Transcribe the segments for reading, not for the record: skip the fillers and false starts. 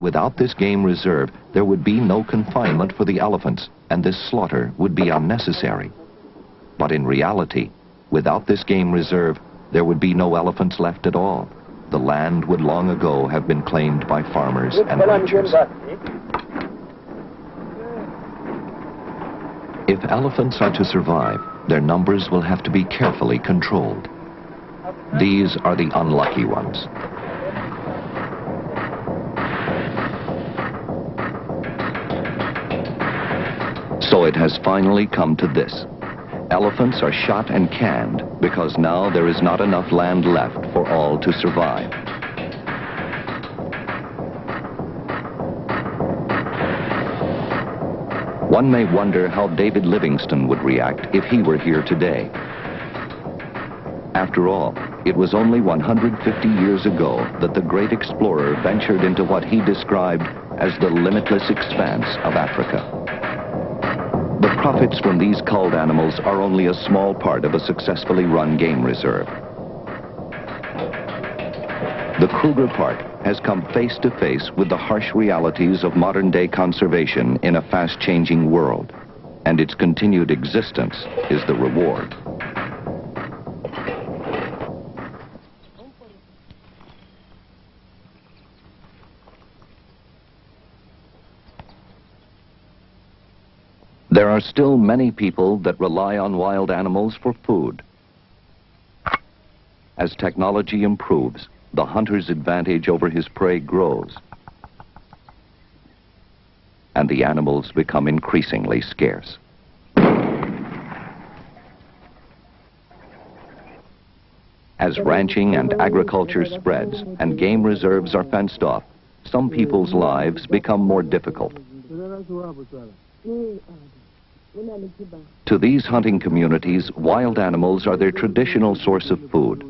Without this game reserve, there would be no confinement for the elephants, and this slaughter would be unnecessary. But in reality, without this game reserve, there would be no elephants left at all. The land would long ago have been claimed by farmers and ranchers. If elephants are to survive, their numbers will have to be carefully controlled. These are the unlucky ones. So it has finally come to this. Elephants are shot and canned because now there is not enough land left for all to survive. One may wonder how David Livingstone would react if he were here today. After all, it was only 150 years ago that the great explorer ventured into what he described as the limitless expanse of Africa. The profits from these culled animals are only a small part of a successfully run game reserve. The Kruger Park has come face to face with the harsh realities of modern-day conservation in a fast-changing world, and its continued existence is the reward. There are still many people that rely on wild animals for food. As technology improves, the hunter's advantage over his prey grows, and the animals become increasingly scarce. As ranching and agriculture spreads and game reserves are fenced off, some people's lives become more difficult. To these hunting communities, wild animals are their traditional source of food.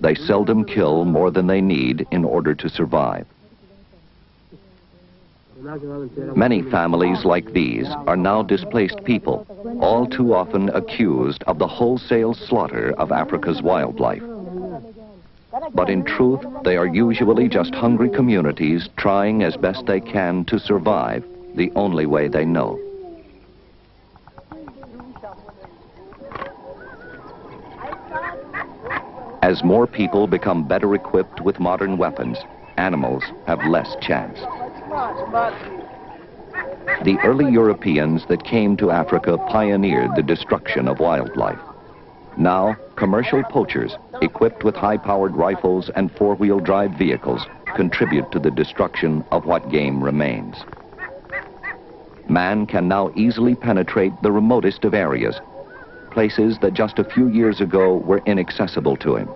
They seldom kill more than they need in order to survive. Many families like these are now displaced people, all too often accused of the wholesale slaughter of Africa's wildlife. But in truth, they are usually just hungry communities trying as best they can to survive the only way they know. As more people become better equipped with modern weapons, animals have less chance. The early Europeans that came to Africa pioneered the destruction of wildlife. Now, commercial poachers, equipped with high-powered rifles and four-wheel drive vehicles, contribute to the destruction of what game remains. Man can now easily penetrate the remotest of areas, places that just a few years ago were inaccessible to him.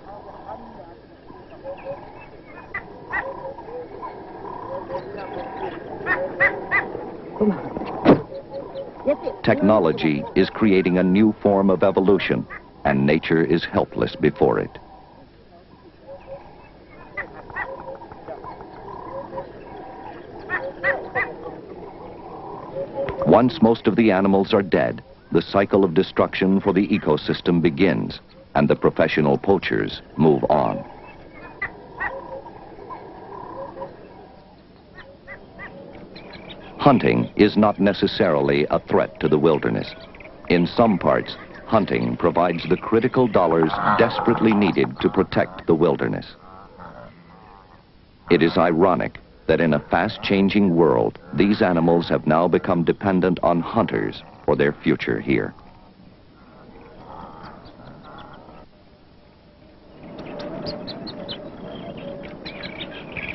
Technology is creating a new form of evolution, and nature is helpless before it. Once most of the animals are dead, the cycle of destruction for the ecosystem begins, and the professional poachers move on. Hunting is not necessarily a threat to the wilderness. In some parts, hunting provides the critical dollars desperately needed to protect the wilderness. It is ironic that in a fast-changing world, these animals have now become dependent on hunters for their future here.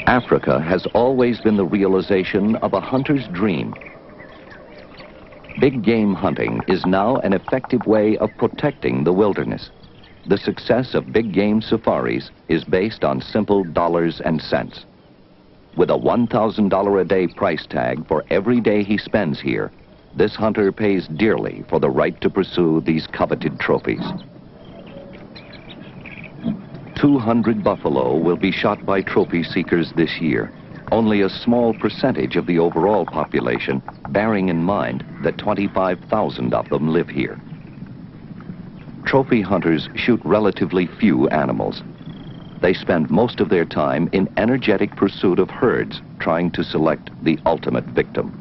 Africa has always been the realization of a hunter's dream. Big game hunting is now an effective way of protecting the wilderness. The success of big game safaris is based on simple dollars and cents. With a $1,000 a day price tag for every day he spends here, this hunter pays dearly for the right to pursue these coveted trophies. 200 buffalo will be shot by trophy seekers this year, only a small percentage of the overall population, bearing in mind that 25,000 of them live here. Trophy hunters shoot relatively few animals. They spend most of their time in energetic pursuit of herds, trying to select the ultimate victim.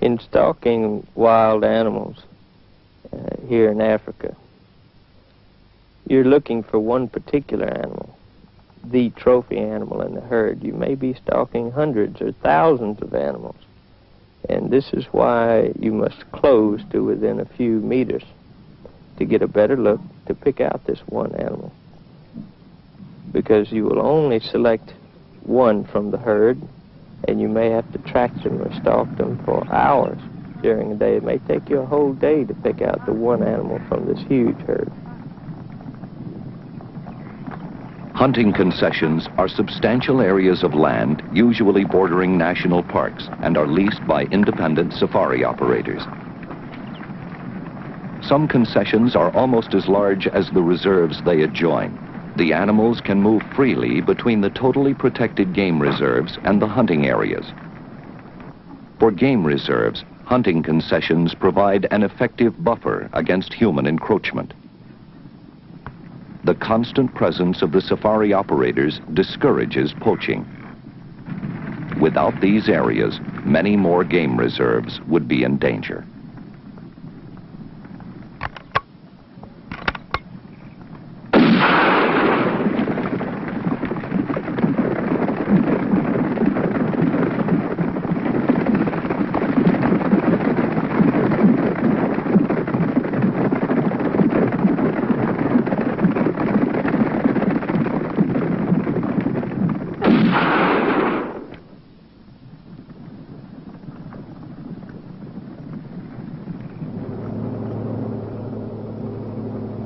In stalking wild animals here in Africa, you're looking for one particular animal, the trophy animal in the herd. You may be stalking hundreds or thousands of animals. And this is why you must close to within a few meters to get a better look, to pick out this one animal. Because you will only select one from the herd, and you may have to track them or stalk them for hours during the day. It may take you a whole day to pick out the one animal from this huge herd. Hunting concessions are substantial areas of land, usually bordering national parks, and are leased by independent safari operators. Some concessions are almost as large as the reserves they adjoin. The animals can move freely between the totally protected game reserves and the hunting areas. For game reserves, hunting concessions provide an effective buffer against human encroachment. The constant presence of the safari operators discourages poaching. Without these areas, many more game reserves would be in danger.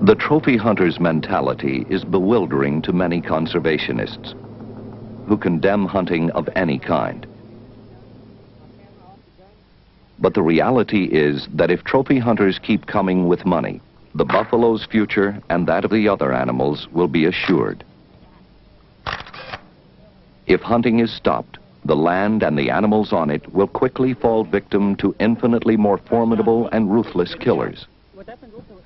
The trophy hunter's mentality is bewildering to many conservationists who condemn hunting of any kind. But the reality is that if trophy hunters keep coming with money, the buffalo's future and that of the other animals will be assured. If hunting is stopped, the land and the animals on it will quickly fall victim to infinitely more formidable and ruthless killers.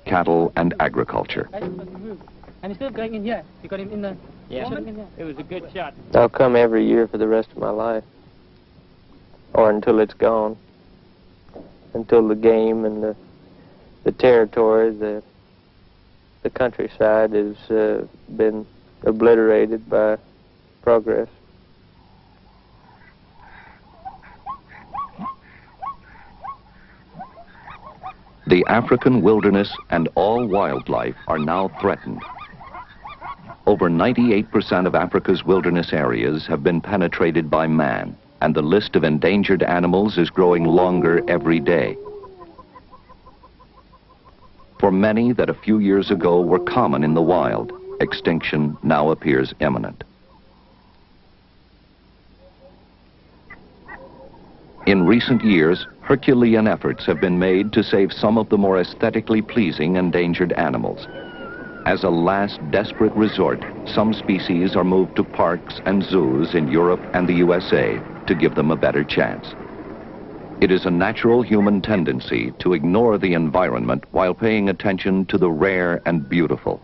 Cattle and agriculture. And he's still going in here. You got him in the... Yeah. It was a good shot. I'll come every year for the rest of my life. Or until it's gone. Until the game and the territory, the countryside has been obliterated by progress. The African wilderness and all wildlife are now threatened. Over 98% of Africa's wilderness areas have been penetrated by man, and the list of endangered animals is growing longer every day. For many that a few years ago were common in the wild, extinction now appears imminent. In recent years, Herculean efforts have been made to save some of the more aesthetically pleasing endangered animals. As a last desperate resort, some species are moved to parks and zoos in Europe and the USA to give them a better chance. It is a natural human tendency to ignore the environment while paying attention to the rare and beautiful.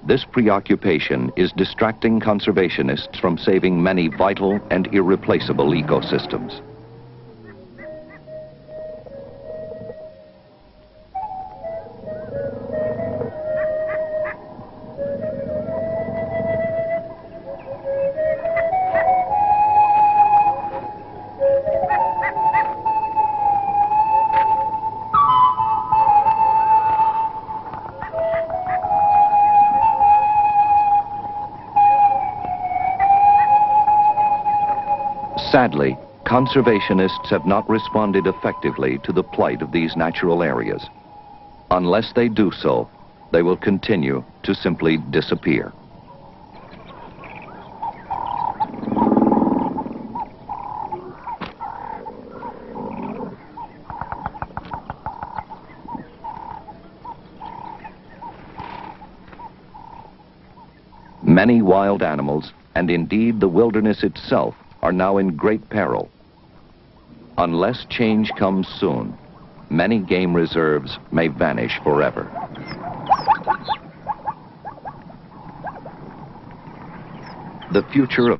This preoccupation is distracting conservationists from saving many vital and irreplaceable ecosystems. Sadly, conservationists have not responded effectively to the plight of these natural areas. Unless they do so, they will continue to simply disappear. Many wild animals, and indeed the wilderness itself, are now in great peril. Unless change comes soon, many game reserves may vanish forever. The future of